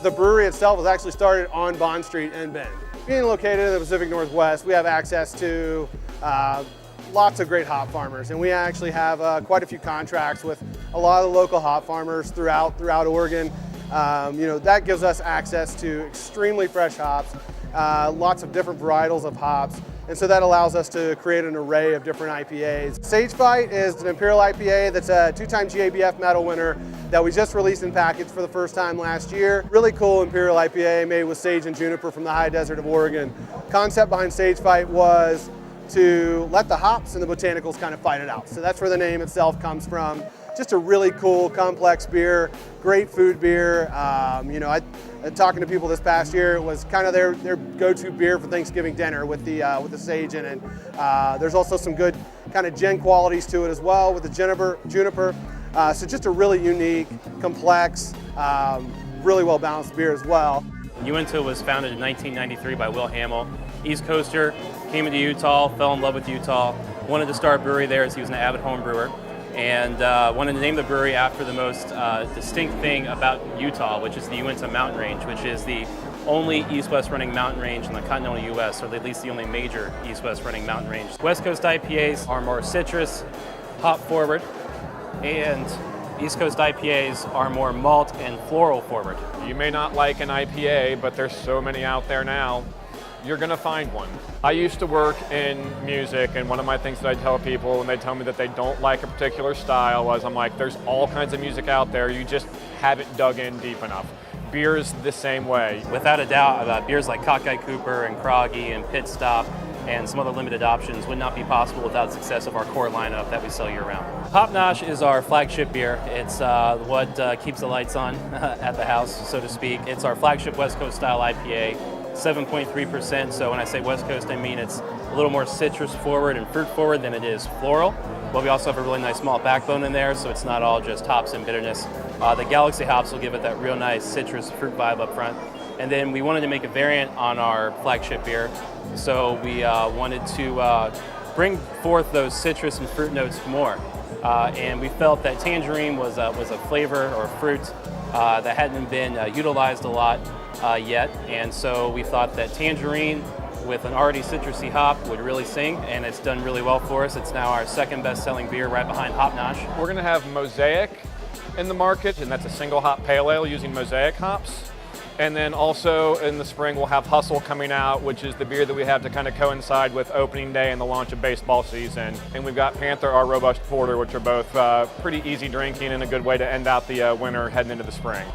The brewery itself was actually started on Bond Street in Bend. Being located in the Pacific Northwest, we have access to lots of great hop farmers, and we actually have quite a few contracts with a lot of the local hop farmers throughout Oregon. That gives us access to extremely fresh hops, lots of different varietals of hops, and so that allows us to create an array of different IPAs. Sage Fight is an Imperial IPA that's a 2-time GABF medal winner that we just released in package for the first time last year. Really cool Imperial IPA made with sage and juniper from the high desert of Oregon. Concept behind Sage Fight was to let the hops and the botanicals kind of fight it out. So that's where the name itself comes from. Just a really cool, complex beer, great food beer. Talking to people this past year, it was kind of their go-to beer for Thanksgiving dinner with the sage in it. There's also some good kind of gin qualities to it as well with the juniper. So just a really unique, complex, really well-balanced beer as well. Uinta was founded in 1993 by Will Hamill. East Coaster, came into Utah, fell in love with Utah, wanted to start a brewery there as he was an avid home brewer, and wanted to name the brewery after the most distinct thing about Utah, which is the Uinta mountain range, which is the only east-west running mountain range in the continental U.S., or at least the only major east-west running mountain range. West Coast IPAs are more citrus, hop forward, and East Coast IPAs are more malt and floral forward. You may not like an IPA, but there's so many out there now. You're gonna find one. I used to work in music, and one of my things that I tell people when they tell me that they don't like a particular style was, I'm like, there's all kinds of music out there, you just haven't dug in deep enough. Beer is the same way. Without a doubt, beers like Cockeye Cooper and Croggy and Pit Stop and some other limited options would not be possible without the success of our core lineup that we sell year-round. Hop Nosh is our flagship beer. It's what keeps the lights on at the house, so to speak. It's our flagship West Coast style IPA, 7.3%. So when I say West Coast, I mean it's a little more citrus forward and fruit forward than it is floral. But we also have a really nice malt backbone in there, so it's not all just hops and bitterness. The Galaxy hops will give it that real nice citrus fruit vibe up front. And then we wanted to make a variant on our flagship beer. So we wanted to bring forth those citrus and fruit notes more. And we felt that tangerine was a flavor or fruit that hadn't been utilized a lot yet. And so we thought that tangerine with an already citrusy hop would really sing, and it's done really well for us. It's now our second best-selling beer right behind Hop Nosh. We're gonna have Mosaic in the market, and that's a single hop pale ale using Mosaic hops. And then also in the spring, we'll have Hustle coming out, which is the beer that we have to kind of coincide with opening day and the launch of baseball season. And we've got Panther, our robust porter, which are both pretty easy drinking and a good way to end out the winter heading into the spring.